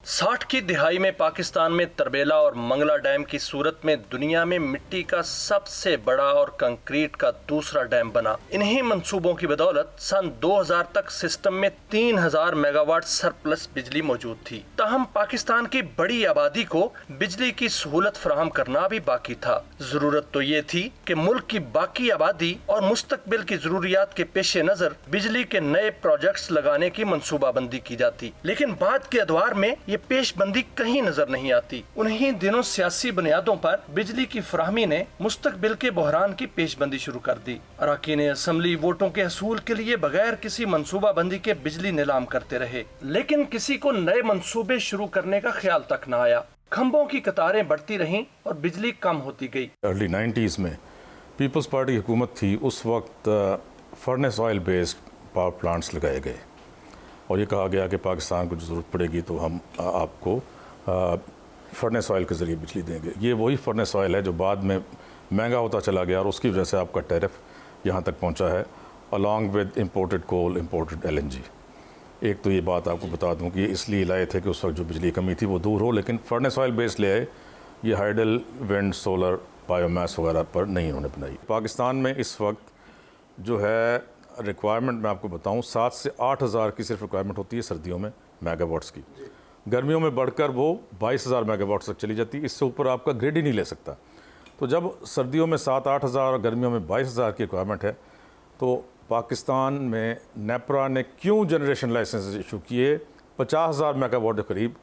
60 की दिहाई में पाकिस्तान में तरबेला और मंगला डैम की सूरत में दुनिया में मिट्टी का सबसे बड़ा और कंक्रीट का दूसरा डैम बना। इन्हीं मंसूबों की बदौलत सन 2000 तक सिस्टम में 3000 मेगावाट सरप्लस बिजली मौजूद थी। ताहम पाकिस्तान की बड़ी आबादी को बिजली की सहूलत फराहम करना भी बाकी था। जरूरत तो ये थी कि मुल्क की बाकी आबादी और मुस्तकबिल की जरूरियात के पेश नजर बिजली के नए प्रोजेक्ट्स लगाने की मंसूबाबंदी की जाती, लेकिन बाद के अदवार में ये पेशबंदी कहीं नजर नहीं आती। उन्हीं दिनों सियासी बुनियादों पर बिजली की फराहमी ने मुस्तकबिल के बहरान की पेशबंदी शुरू कर दी। अरकान असम्बली वोटों के हसूल के लिए बगैर किसी मंसूबाबंदी के बिजली नीलाम करते रहे, लेकिन किसी को नए मंसूबे शुरू करने का ख्याल तक न आया। खंभों की कतारें बढ़ती रहीं और बिजली कम होती गई। अर्ली 90s में पीपल्स पार्टी की हुकूमत थी, उस वक्त furnace oil based power plants लगाए गए और ये कहा गया कि पाकिस्तान को जो ज़रूरत पड़ेगी तो हम आपको फर्नेस ऑयल के ज़रिए बिजली देंगे। ये वही फर्नेस ऑयल है जो बाद में महंगा होता चला गया और उसकी वजह से आपका टैरिफ यहाँ तक पहुँचा है, along with imported coal, imported LNG। एक तो ये बात आपको बता दूँ कि ये इसलिए लाए थे कि उस वक्त जो बिजली कमी थी वो दूर हो, लेकिन फर्नेस ऑयल बेस्ड ले आए। ये हाइडल, विंड, सोलर, बायोमास वगैरह पर नहीं इन्होंने बनाई। पाकिस्तान में इस वक्त जो है रिक्वायरमेंट मैं आपको बताऊं 7 से 8 हज़ार की सिर्फ रिक्वायरमेंट होती है सर्दियों में मेगावाट्स की। गर्मियों में बढ़कर वो 22,000 मेगावाट्स तक चली जाती है। इससे ऊपर आपका ग्रिड ही नहीं ले सकता। तो जब सर्दियों में 7-8 हज़ार और गर्मियों में 22,000 की रिक्वायरमेंट है, तो पाकिस्तान में नेपरा ने क्यों जनरेशन लाइसेंस इशू किए? 50,000 मेगावाट के करीब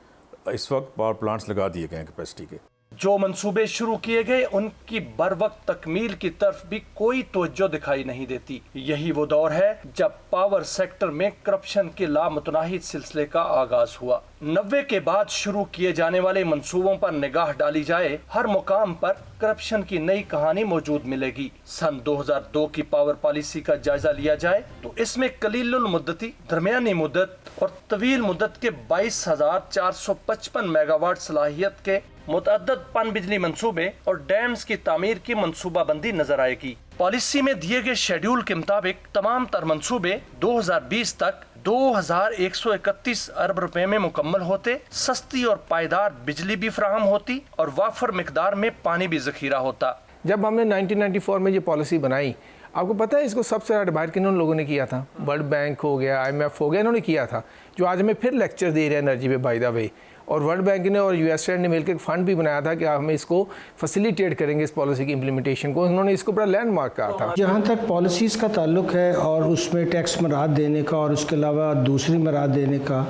इस वक्त पावर प्लांट्स लगा दिए गए हैं कैपेसिटी के। जो मंसूबे शुरू किए गए उनकी बरवक्त तकमील की तरफ भी कोई तवज्जो दिखाई नहीं देती। यही वो दौर है जब पावर सेक्टर में करप्शन के लामुतनाहिद सिलसिले का आगाज हुआ। 90 के बाद शुरू किए जाने वाले मंसूबों पर निगाह डाली जाए, हर मुकाम पर करप्शन की नई कहानी मौजूद मिलेगी। सन 2002 की पावर पॉलिसी का जायजा लिया जाए तो इसमें कलीलुल मुद्दती, दरमियानी मुद्दत और तवील मुद्दत के 22,455 मेगावाट सलाहियत के मुतअद्दद पन बिजली मंसूबे और डैम्स की तामीर की मंसूबाबंदी नजर आएगी। पॉलिसी में दिए गए शेड्यूल के मुताबिक तमाम तर मंसूबे 2020 तक 2,131 अरब रुपए में मुकम्मल होते, सस्ती और पायदार बिजली भी फराहम होती और वाफर मिकदार में पानी भी जखीरा होता। जब हमने 1994 में ये पॉलिसी बनाई, आपको पता है इसको सबसे ज़्यादा डिवाइड किन लोगों ने किया था? वर्ल्ड बैंक हो गया, IMF हो गया, इन्होंने किया था, जो आज हमें फिर लेक्चर दे रहे हैं एनर्जी पे बाय द वे। और वर्ल्ड बैंक ने और USAID ने मिलकर एक फंड भी बनाया था कि हम इसको फैसिलिटेट करेंगे, इस पॉलिसी की इम्प्लीमेंटेशन को। उन्होंने इसको बड़ा लैंडमार्क कहा था। जहाँ तक पॉलिसीज़ का ताल्लुक है और उसमें टैक्स मराद देने का और उसके अलावा दूसरी मराद देने का,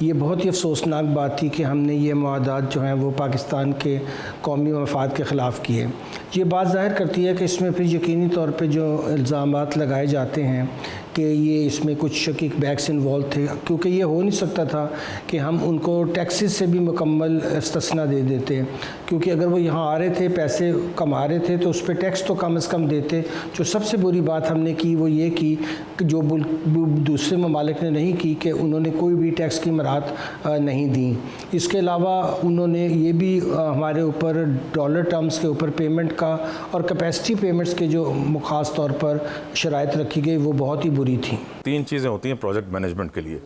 ये बहुत ही अफसोसनाक बात थी कि हमने ये मुआहदात जो हैं वो पाकिस्तान के कौमी मफाद के ख़िलाफ़ किए। ये बात ज़ाहिर करती है कि इसमें फिर यकीनी तौर पे जो इल्ज़ामात लगाए जाते हैं कि ये इसमें कुछ शकीक बैक्स इन्वॉल्व थे, क्योंकि ये हो नहीं सकता था कि हम उनको टैक्सेस से भी मुकम्मल इस्तिस्ना दे देते, क्योंकि अगर वो यहाँ आ रहे थे, पैसे कमा रहे थे, तो उस पर टैक्स तो कम से कम देते। जो सबसे बुरी बात हमने की वो ये की कि जो दूसरे ममालिक ने नहीं की कि उन्होंने कोई भी टैक्स की मराहत नहीं दी। इसके अलावा उन्होंने ये भी हमारे ऊपर डॉलर टर्म्स के ऊपर पेमेंट का और कैपेसिटी पेमेंट्स के जो ख़ास तौर पर शराइत रखी गई वो बहुत ही बुरी थी। 3 चीज़ें होती हैं प्रोजेक्ट मैनेजमेंट के लिए: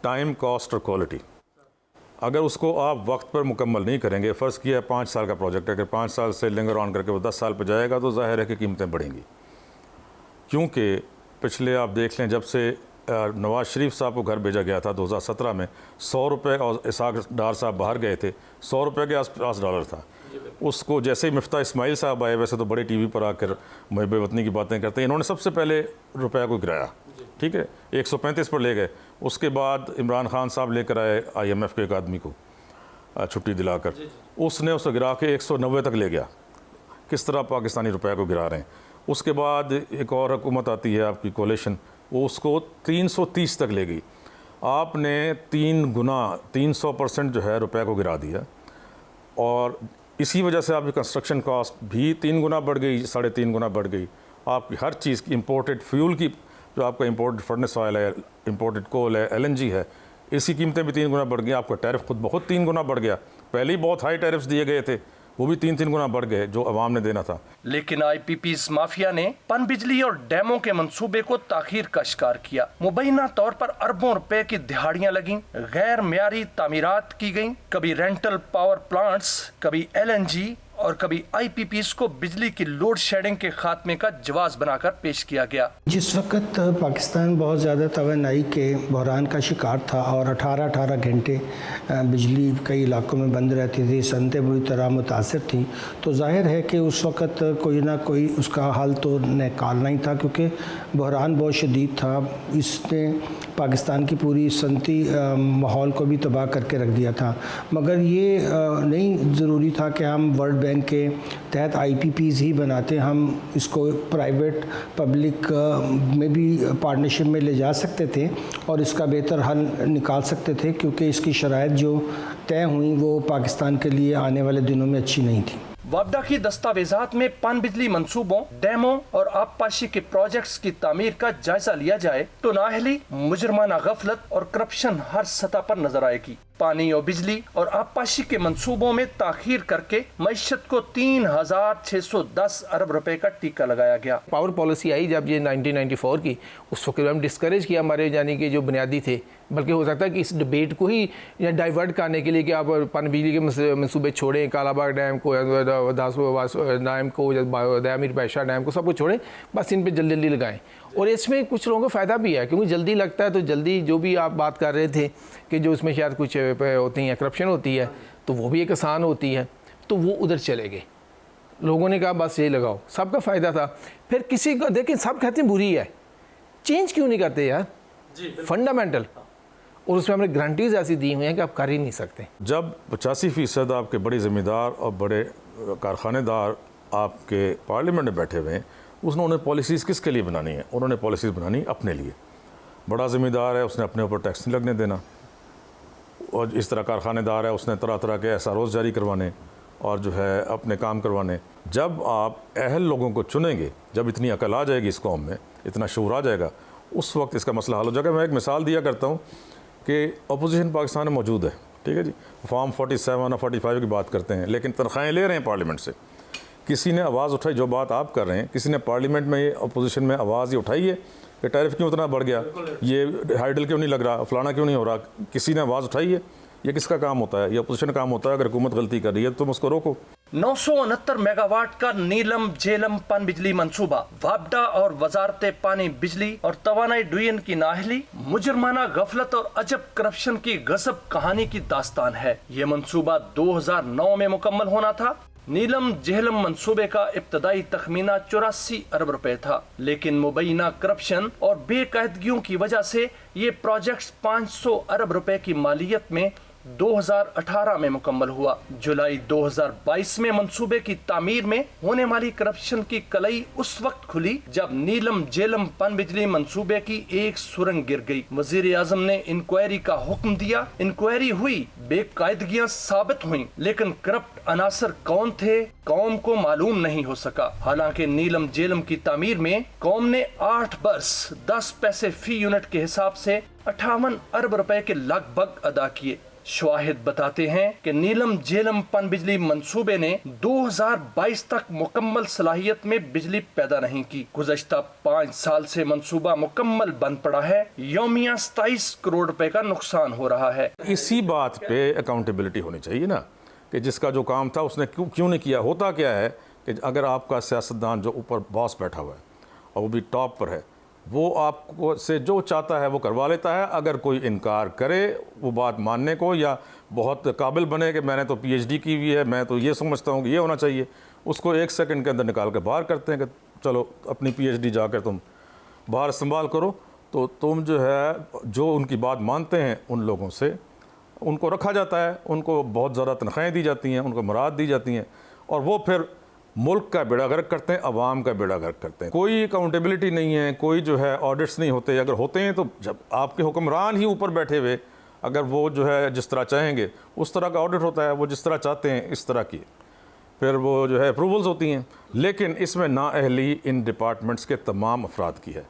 टाइम, कॉस्ट और क्वालिटी। अगर उसको आप वक्त पर मुकम्मल नहीं करेंगे, फ़र्ज़ किया 5 साल का प्रोजेक्ट है, अगर 5 साल से लिंगर ऑन करके वो 10 साल पर जाएगा तो ज़ाहिर है कि कीमतें बढ़ेंगी। क्योंकि पिछले आप देख लें, जब से नवाज़ शरीफ साहब को घर भेजा गया था 2017 में, 100 रुपये, और इसाक डार साहब बाहर गए थे, 100 रुपये के आसपास डॉलर था। उसको जैसे ही मिफ्ता इस्माइल साहब आए, वैसे तो बड़े TV पर आकर मुहब्बे वतनी की बातें करते हैं, इन्होंने सबसे पहले रुपया को गिराया, ठीक है, 135 पर ले गए। उसके बाद इमरान खान साहब लेकर आए IMF के एक आदमी को छुट्टी दिलाकर, उसने उसे गिरा के 190 तक ले गया। किस तरह पाकिस्तानी रुपये को गिरा रहे हैं। उसके बाद एक और हुकूमत आती है आपकी कोalition, वो उसको 330 तक ले गई। आपने 3 गुना 300% जो है रुपये को गिरा दिया, और इसी वजह से आपकी कंस्ट्रक्शन कॉस्ट भी 3 गुना बढ़ गई, 3.5 गुना बढ़ गई। आपकी हर चीज़ की, इम्पोर्टेड फ्यूल की, जो आपका इम्पोर्टेड फर्नेस ऑयल है, इम्पोर्टेड कोल है, LNG है, इसी कीमतें भी 3 गुना बढ़ गई। आपका टैरिफ खुद बहुत 3 गुना बढ़ गया। पहले ही बहुत हाई टैरिफ्स दिए गए थे, वो भी 3-3 गुना बढ़ गए जो अवाम ने देना था। लेकिन IPPs माफिया ने पन बिजली और डैमों के मंसूबे को ताखीर का शिकार किया। मुबैना तौर पर अरबों रुपए की दिहाड़ियां लगीं, गैर मियारी तामीरात की गईं, कभी रेंटल पावर प्लांट्स, कभी LNG और कभी IPPs को बिजली की लोड शेडिंग के खात्मे का जवाब बनाकर पेश किया गया। जिस वक्त पाकिस्तान बहुत ज़्यादा तवानाई के बहरान का शिकार था और 18-18 घंटे बिजली कई इलाकों में बंद रहती थी, सनतें बुरी तरह मुतासर थी, तो जाहिर है कि उस वक्त कोई ना कोई उसका हल तो निकालना ही था, क्योंकि बहरान बहुत शदीद था। इसने पाकिस्तान की पूरी सनती माहौल को भी तबाह करके रख दिया था। मगर ये नहीं ज़रूरी था कि हम वर्ल्ड बैंक के तहत IPPs ही बनाते, हम इसको प्राइवेट पब्लिक में भी पार्टनरशिप में ले जा सकते थे और इसका बेहतर हल निकाल सकते थे, क्योंकि इसकी शराइत जो तय हुई वो पाकिस्तान के लिए आने वाले दिनों में अच्छी नहीं थी। वापडा की दस्तावेजात में पन बिजली मंसूबों, डैमों और आबपाशी के प्रोजेक्ट्स की तामीर का जायजा लिया जाए तो नाअहली, मुजरमाना गफलत और करप्शन हर सतह पर नजर आएगी। पानी और बिजली और आबपाशी के मंसूबों में ताखीर करके मईशत को 3610 अरब रुपए का टीका लगाया गया। पावर पॉलिसी आई जब ये 1994 की, उस वक्त हम डिस्करेज किया हमारे यानी कि जो बुनियादी थे, बल्कि हो सकता है कि इस डिबेट को ही डाइवर्ट करने के लिए कि आप पन बिजली के मंसूबे छोड़ें, कालाबाग डैम को, डैम को, मीर पैशा डैम को, सबको छोड़ें, बस इन पे जल्दी जल्दी लगाएं। और इसमें कुछ लोगों को फ़ायदा भी है, क्योंकि जल्दी लगता है तो जल्दी, जो भी आप बात कर रहे थे कि जो उसमें शायद कुछ होती हैं, करप्शन होती है, तो वो भी एक आसान होती है, तो वो उधर चले गए। लोगों ने कहा बस ये लगाओ, सबका फ़ायदा था। फिर किसी को देखें, सब कहते हैं बुरी है, चेंज क्यों नहीं करते यार, फंडामेंटल। और उसमें हमने गारंटीज ऐसी दी हुई हैं कि आप कर ही नहीं सकते। जब 85% आपके बड़े ज़मींदार और बड़े कारखानेदार आपके पार्लियामेंट में बैठे हुए हैं, उन्होंने पॉलिसीज़ किसके लिए बनानी है? उन्होंने पॉलिसीज़ बनानी अपने लिए। बड़ा ज़मींदार है, उसने अपने ऊपर टैक्स नहीं लगने देना, और इस तरह कारखानेदार है, उसने तरह तरह के SROs जारी करवाने और जो है अपने काम करवाने। जब आप अहल लोगों को चुनेंगे, जब इतनी अकल आ जाएगी इस कौम में, इतना शऊर आ जाएगा, उस वक्त इसका मसला हल हो जाएगा। मैं एक मिसाल दिया करता हूँ कि अपोजिशन पाकिस्तान में मौजूद है, ठीक है जी, फॉर्म 47 और 45 की बात करते हैं, लेकिन तनख्वाहें ले रहे हैं पार्लियामेंट से। किसी ने आवाज़ उठाई, जो बात आप कर रहे हैं, किसी ने पार्लियामेंट में ये अपोजिशन में आवाज़ ये उठाई है कि टैरिफ क्यों इतना बढ़ गया, ये हाइडल क्यों नहीं लग रहा, फलाना क्यों नहीं हो रहा? किसी ने आवाज़ उठाई है? ये किसका काम होता है? ये अपोजिशन का काम होता है। अगर हुकूमत गलती कर रही है तो तुम उसको रोको। 969 मेगावाट का नीलम झेलम पन बिजली मंसूबा वापडा और वजारत पानी, बिजली और तवानाई डिवीजन की नाअहली, मुजरमाना गफलत और अजब करप्शन की गजब कहानी की दास्तान है। ये मंसूबा 2009 में मुकम्मल होना था। नीलम झेलम मंसूबे का इब्तदाई तखमीना 84 अरब रुपए था, लेकिन मुबैना करप्शन और बेकायदगियों की वजह से ये प्रोजेक्ट्स 500 अरब रुपए की मालियत में 2018 में मुकम्मल हुआ। जुलाई 2022 में मंसूबे की तामीर में होने वाली करप्शन की कलई उस वक्त खुली जब नीलम झेलम पन बिजली मंसूबे की एक सुरंग गिर गई। वजीर आजम ने इंक्वायरी का हुक्म दिया, इंक्वायरी हुई, बेकायदगियां साबित हुई, लेकिन करप्ट अनासर कौन थे कौम को मालूम नहीं हो सका। हालांकि नीलम झेलम की तामीर में कौम ने 8 बरस 10 पैसे फी यूनिट के हिसाब से 58 अरब रुपए के लगभग अदा किए। शवाहिद बताते हैं कि नीलम झेलम पन बिजली मंसूबे ने 2022 तक मुकम्मल सलाहियत में बिजली पैदा नहीं की। गुज़श्ता 5 साल से मंसूबा मुकम्मल बंद पड़ा है। यौमिया 27 करोड़ रुपए का नुकसान हो रहा है। इसी बात पे अकाउंटेबिलिटी होनी चाहिए ना, कि जिसका जो काम था उसने क्यों नहीं किया। होता क्या है कि अगर आपका सियासतदान जो ऊपर बॉस बैठा हुआ है और वो भी टॉप पर है, वो आपको से जो चाहता है वो करवा लेता है। अगर कोई इनकार करे वो बात मानने को, या बहुत काबिल बने कि मैंने तो PhD की हुई है, मैं तो ये समझता हूँ कि ये होना चाहिए, उसको 1 सेकंड के अंदर निकाल कर बाहर करते हैं कि चलो अपनी PhD जाकर तुम बाहर इस्तेमाल करो। तो तुम जो है, जो उनकी बात मानते हैं उन लोगों से उनको रखा जाता है, उनको बहुत ज़्यादा तनख्वाहें दी जाती हैं, उनको मुराद दी जाती हैं, और वो फिर मुल्क का बेड़ा गर्क करते हैं, अवाम का बेड़ा गर्क करते हैं। कोई अकाउंटेबिलिटी नहीं है, कोई जो है ऑडिट्स नहीं होते। अगर होते हैं तो जब आपके हुक्मरान ही ऊपर बैठे हुए, अगर वो जो है जिस तरह चाहेंगे उस तरह का ऑडिट होता है, वो जिस तरह चाहते हैं इस तरह की फिर वो जो है अप्रूवल्स होती हैं। लेकिन इसमें नाअहली इन डिपार्टमेंट्स के तमाम अफराद की है,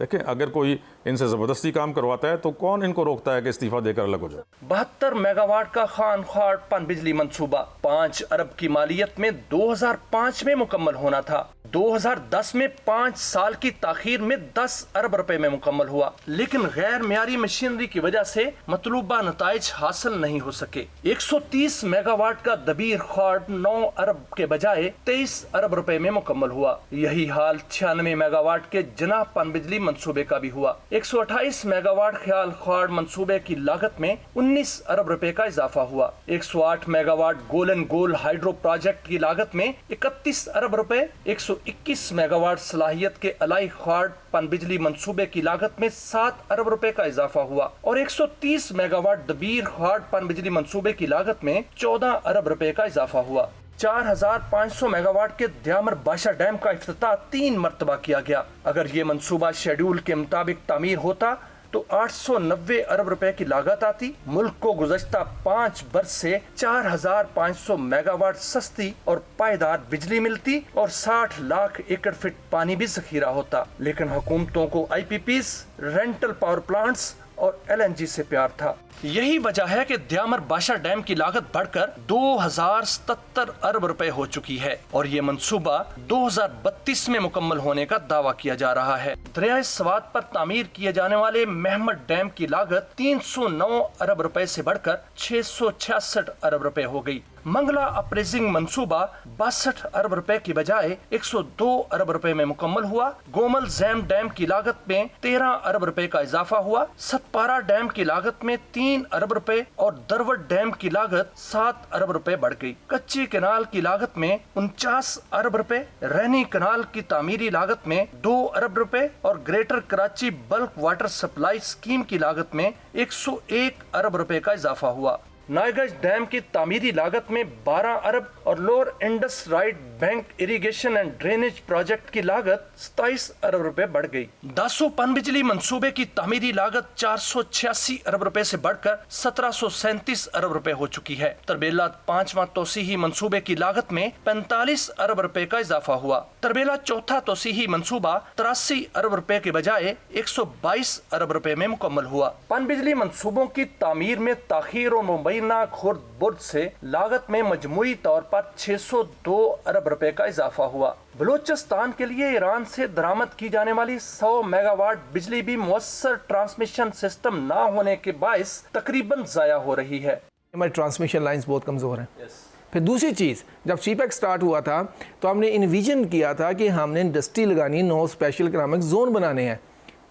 دیکھیں اگر کوئی ان سے زبردستی کام کرواتا ہے تو کون ان کو روکتا ہے کہ استعفیٰ دے کر الگ ہو جائے؟ 72 میگا واٹ کا خان خوار پن بجلی منصوبہ 5 ارب کی مالیت میں 2005 میں مکمل ہونا تھا. 2010 میں 5 سال کی تاخیر میں 10 ارب روپے میں مکمل ہوا، لیکن غیر معیاری مشینری کی وجہ سے مطلوبہ نتائج حاصل نہیں ہو سکے. 130 میگا واٹ کا دبیر خوارڈ 9 ارب کے بجائے 23 ارب روپے میں مکمل ہوا. یہی حال 96 میگا واٹ کے جناح پن بجلی منصوبے کا بھی ہوا. 128 میگا واٹ خیال خوارڈ منصوبے کی لاگت میں 19 ارب روپے کا اضافہ ہوا. 108 میگا واٹ گولن گول ہائیڈرو پروجیکٹ کی لاگت میں 31 ارب روپے. 121 میگا واٹ صلاحیت کے الائی خوارڈ پن بجلی منصوبے کی لاگت میں 7 ارب روپے کا اضافہ ہوا اور 130 میگا واٹ دبیر خوارڈ پن بجلی منصوبے کی لاگت میں 14 ارب روپے کا اضافہ ہوا. 4500 میگا واٹ کے دیامر باشا ڈیم کا افتتاح 3 مرتبہ کیا گیا. اگر یہ منصوبہ شیڈول کے مطابق تعمیر ہوتا تو 890 ارب روپے کی لاگت آتی. ملک کو گزشتہ 5 برس سے 4500 میگا واٹ سستی اور پائیدار بجلی ملتی اور 60 لاکھ ایکڑ فٹ پانی بھی ذخیرہ ہوتا. لیکن حکومتوں کو I P Ps, rental power plants اور ایل این جی سے پیار تھا. یہی وجہ ہے کہ دیامر باشا ڈیم کی لاگت بڑھ کر 2077 ارب روپے ہو چکی ہے اور یہ منصوبہ 2032 میں مکمل ہونے کا دعویٰ کیا جا رہا ہے. دریائے سوات پر تعمیر کیے جانے والے محمد ڈیم کی لاگت 309 ارب روپے سے بڑھ کر 666 ارب روپے ہو گئی. منگلا اپریزنگ منصوبہ 62 ارب روپے کی بجائے 102 ارب روپے میں مکمل ہوا. گومل زیم ڈیم کی لاگت میں 13 ارب روپے کا اضافہ ہوا. ستپارا ڈیم کی لاگت میں 3 ارب روپے اور دروٹ ڈیم کی لاگت 7 ارب روپے بڑھ گئی. کچی کنال کی لاگت میں 49 ارب روپے، رینی کنال کی تعمیری لاگت میں 2 ارب روپے اور گریٹر کراچی بلک واٹر سپلائی اسکیم کی لاگت میں 101 ارب روپے کا اضافہ ہوا. نائگج ڈیم کی تعمیری لاگت میں 12 ارب اور lower Indus right bank irrigation and drainage project کی لاگت 27 ارب روپے بڑھ گئی. داسو پن بجلی منصوبے کی تعمیری لاگت 486 ارب روپے سے بڑھ کر 1737 ارب روپے ہو چکی ہے. تربیلا 5واں توسیعی منصوبے کی لاگت میں 45 ارب روپے کا اضافہ ہوا. تربیلا 4تھا توسیعی منصوبہ 83 ارب روپے کے بجائے 122 ارب روپے میں مکمل ہوا. پن بجلی منصوبوں کی تعمیر میں تاخیر اور ممبئی خورد برج سے لاگت میں مجموعی طور پر 602 ارب روپے کا اضافہ ہوا. بلوچستان کے لیے ایران سے درآمد کی جانے والی 100 میگا واٹ بجلی بھی مؤثر ٹرانسمیشن سسٹم نہ ہونے کے باعث تقریباً ضائع ہو رہی ہے. ہماری ٹرانسمیشن لائنز بہت کمزور ہیں. پھر دوسری چیز، جب سی پیک سٹارٹ ہوا تھا تو ہم نے انویژن کیا تھا کہ ہم نے انڈسٹری لگانی، 9 اسپیشل اکنامک زون بنانے ہیں.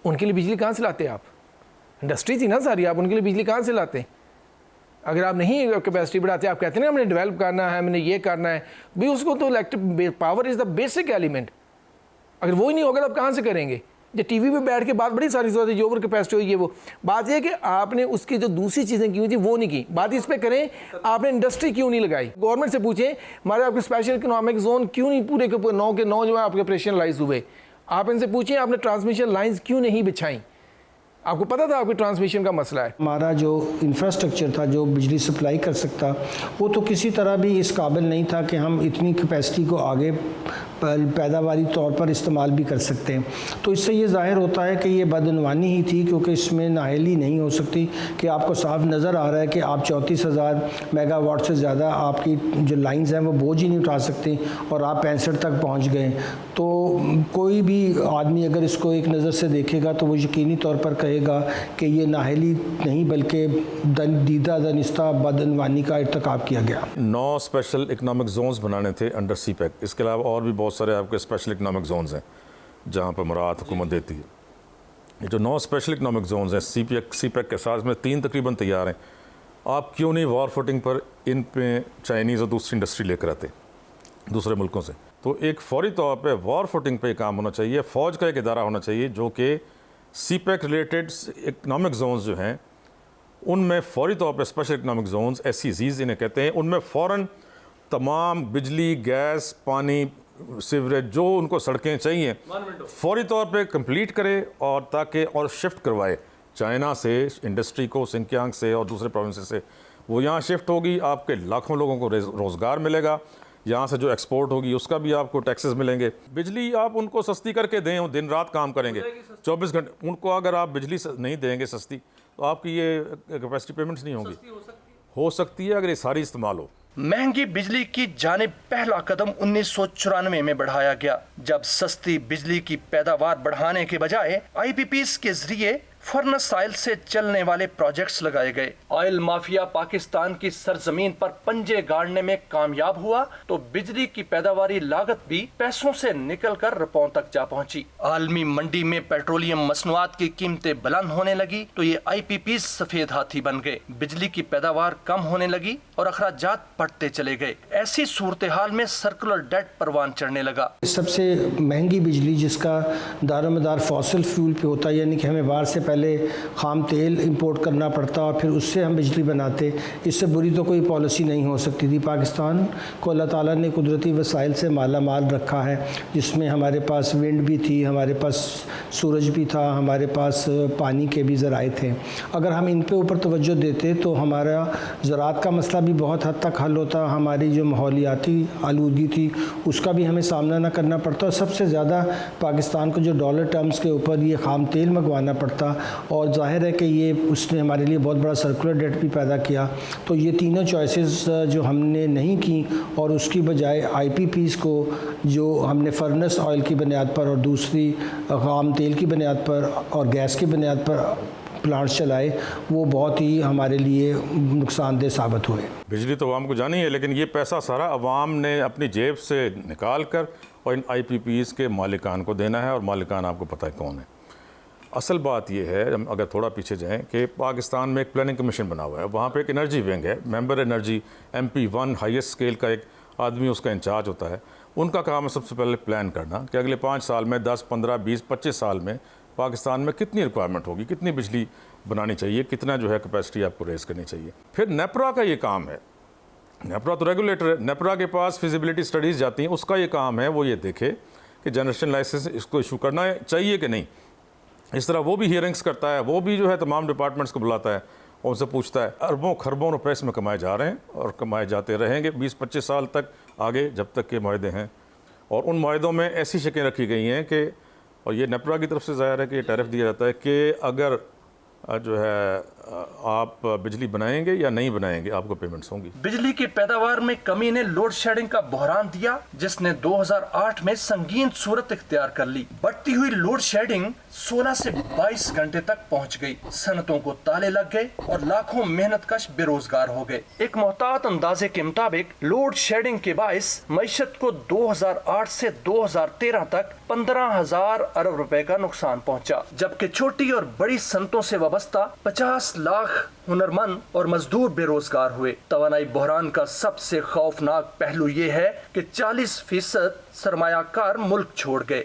ان کے لیے بجلی کہاں سے لاتے آپ؟ انڈسٹری تھی نا ساری، آپ ان کے لیے بجلی کہاں سے لاتے؟ اگر آپ نہیں کیپیسٹی بڑھاتے، آپ کہتے ہیں نا ہم نے ڈیولپ کرنا ہے، ہم نے یہ کرنا ہے، بھی اس کو تو electric power is the basic element. اگر وہی نہیں ہوگا تو آپ کہاں سے کریں گے؟ جو ٹی وی پہ بیٹھ کے بات بڑی ساری ضرورت ہے، جو اوور کیپیسٹی ہوئی ہے وہ بات یہ ہے کہ آپ نے اس کی جو دوسری چیزیں کی ہوئی تھی وہ نہیں کی. بات اس پہ کریں آپ نے انڈسٹری کیوں نہیں لگائی. گورنمنٹ سے پوچھیں ہمارے آپ کے اسپیشل اکنامک زون کیوں نہیں پورے کے پورے 9 کے 9 جو ہے آپ کے آپریشنلائز ہوئے. آپ ان سے پوچھیں آپ نے ٹرانسمیشن لائنز کیوں نہیں بچھائیں. آپ کو پتا تھا آپ کی ٹرانسمیشن کا مسئلہ ہے. ہمارا جو انفراسٹرکچر تھا جو بجلی سپلائی کر سکتا وہ تو کسی طرح بھی اس قابل نہیں تھا کہ ہم اتنی کیپیسٹی کو آگے پیداواری طور پر استعمال بھی کر سکتے ہیں. تو اس سے یہ ظاہر ہوتا ہے کہ یہ بدعنوانی ہی تھی، کیونکہ اس میں نااہلی نہیں ہو سکتی کہ آپ کو صاف نظر آ رہا ہے کہ آپ 34,000 میگا واٹ سے زیادہ آپ کی جو لائنز ہیں وہ بوجھ ہی نہیں اٹھا سکتے اور آپ 65 تک پہنچ گئے. تو کوئی بھی آدمی اگر اس کو ایک نظر سے دیکھے گا تو وہ یقینی طور پر کہے گا کہ یہ نااہلی نہیں بلکہ دیدہ دانستہ بدعنوانی کا ارتکاب کیا گیا. 9 اسپیشل اکنامک زونز بنانے تھے انڈر سی پیک. اس کے علاوہ اور بھی بہت سارے آپ کے اسپیشل اکنامک زونز ہیں جہاں پر مراعات حکومت دیتی ہے. یہ جو 9 اسپیشل اکنامک زونز ہیں سی پیک کے ساتھ میں 3 تقریباً تیار ہیں. آپ کیوں نہیں وار فوٹنگ پر ان پہ چائنیز اور دوسری انڈسٹری لے کر آتے دوسرے ملکوں سے؟ تو ایک فوری طور پہ وار فوٹنگ پہ کام ہونا چاہیے. فوج کا ایک ادارہ ہونا چاہیے جو کہ سی پیک ریلیٹڈ اکنامک زونز جو ہیں ان میں فوری طور پہ اسپیشل اکنامک زونز SEZs انہیں کہتے ہیں، ان میں فوراً تمام بجلی، گیس، پانی، سیوریج جو ان کو سڑکیں چاہیے فوری طور پہ کمپلیٹ کرے اور تاکہ اور شفٹ کروائے چائنا سے انڈسٹری کو، سنکیانگ سے اور دوسرے پروونسز سے. وہ یہاں شفٹ ہوگی، آپ کے لاکھوں لوگوں کو روزگار ملے گا. यहाँ से जो एक्सपोर्ट होगी उसका भी आपको टैक्सेस मिलेंगे। बिजली आप उनको सस्ती करके दें, वो दिन रात काम करेंगे 24 घंटे, उनको अगर आप बिजली नहीं देंगे सस्ती तो आपकी ये कैपेसिटी पेमेंट्स नहीं होंगी। हो सकती है अगर ये सारी इस्तेमाल हो। महंगी बिजली की जानिब पहला कदम 1994 में बढ़ाया गया, जब सस्ती बिजली की पैदावार बढ़ाने के बजाय IPPs के जरिए फर्नेस ऑयल से चलने वाले प्रोजेक्ट्स लगाए गए। ऑयल माफिया पाकिस्तान की सरजमीन पर पंजे गाड़ने में कामयाब हुआ तो बिजली की पैदावारी लागत भी पैसों से निकलकर रुपयों तक जा पहुंची। आलमी मंडी में पेट्रोलियम मसनूआत की कीमतें बुलंद होने लगी तो ये IPPs सफेद हाथी बन गए। बिजली की पैदावार कम होने लगी और अखराजात बढ़ते चले गए। ऐसी सूरत हाल में सर्कुलर डेट परवान चढ़ने लगा। सबसे महंगी बिजली जिसका दारोमदार फॉसिल फ्यूल पे होता है, यानी कि हमें बाहर से पहले खाम तेल इंपोर्ट करना पड़ता और फिर उससे हम बिजली बनाते, इससे बुरी तो कोई पॉलिसी नहीं हो सकती थी। पाकिस्तान को अल्लाह ताला ने कुदरती वसाइल से माला माल रखा है, जिसमें हमारे पास विंड भी थी, हमारे पास सूरज भी था, हमारे पास पानी के भी ज़राए थे। अगर हम इन पे ऊपर तवज्जो देते तो हमारा ज़राअत का मसला भी बहुत हद तक हल होता, हमारी जो माहौलियाती आलूदगी थी उसका भी हमें सामना न करना पड़ता। और सबसे ज़्यादा पाकिस्तान को जो डॉलर टर्म्स के ऊपर ये खाम तेल मंगवाना पड़ता, और जाहिर है कि ये उसने हमारे लिए बहुत बड़ा सर्कुलर डेट भी पैदा किया। तो ये तीनों चॉइसेस जो हमने नहीं की और उसकी बजाय IPPs को जो हमने फर्नेस ऑयल की बुनियाद पर और दूसरी खाम तेल की बुनियाद पर और गैस की बुनियाद पर प्लांट्स चलाए, वो बहुत ही हमारे लिए नुकसानदेह साबित हुए। बिजली तो आवाम को जानी है, लेकिन ये पैसा सारा अवाम ने अपनी जेब से निकाल कर और इन IPPs के मालिकान को देना है, और मालिकान आपको पता है कौन है। असल बात यह है, हम अगर थोड़ा पीछे जाएं, कि पाकिस्तान में एक प्लानिंग कमीशन बना हुआ है, वहाँ पे एक एनर्जी विंग है, member energy MP1 highest scale का एक आदमी उसका इंचार्ज होता है। उनका काम है सबसे पहले प्लान करना कि अगले 5 साल में 10, 15, 20, 25 साल में पाकिस्तान में कितनी रिक्वायरमेंट होगी, कितनी बिजली बनानी चाहिए, कितना जो है कैपेसिटी आपको रेस करनी चाहिए। फिर नेपरा का ये काम है, नेपरा तो रेगुलेटर है, नेपरा के पास फिजिबिलिटी स्टडीज़ जाती हैं, उसका ये काम है वो ये देखे कि जनरेशन लाइसेंस इसको इशू करना चाहिए कि नहीं। इस तरह वो भी हियरिंग्स करता है, वो भी जो है तमाम डिपार्टमेंट्स को बुलाता है और उनसे पूछता है। अरबों खरबों रुपए इसमें कमाए जा रहे हैं और कमाए जाते रहेंगे 20-25 साल तक आगे, जब तक के माहदे हैं। और उन माहदों में ऐसी शकें रखी गई हैं कि, और ये नेपरा की तरफ से ज़ाहिर है कि ये टैरिफ दिया जाता है कि अगर जो है आप बिजली बनाएंगे या नहीं बनाएंगे आपको पेमेंट्स होंगी। बिजली की पैदावार में कमी ने लोड शेडिंग का बहरान दिया, जिसने 2008 में संगीन सूरत इख्तियार कर ली। बढ़ती हुई लोड शेडिंग 16 से 22 घंटे तक पहुंच गई, सनतों को ताले लग गए और लाखों मेहनतकश बेरोजगार हो गए। एक मोहतात अंदाजे के मुताबिक लोड शेडिंग के बाइस मईशत को 2008 से 2013 तक 15,000 अरब रुपए का नुकसान पहुंचा, जबकि छोटी और बड़ी सनतों से वाबस्ता 50 लाख हुनरमंद और मजदूर बेरोजगार हुए। तवानाई बहरान का सबसे खौफनाक पहलू ये है कि 40% सरमायाकार मुल्क छोड़ गए।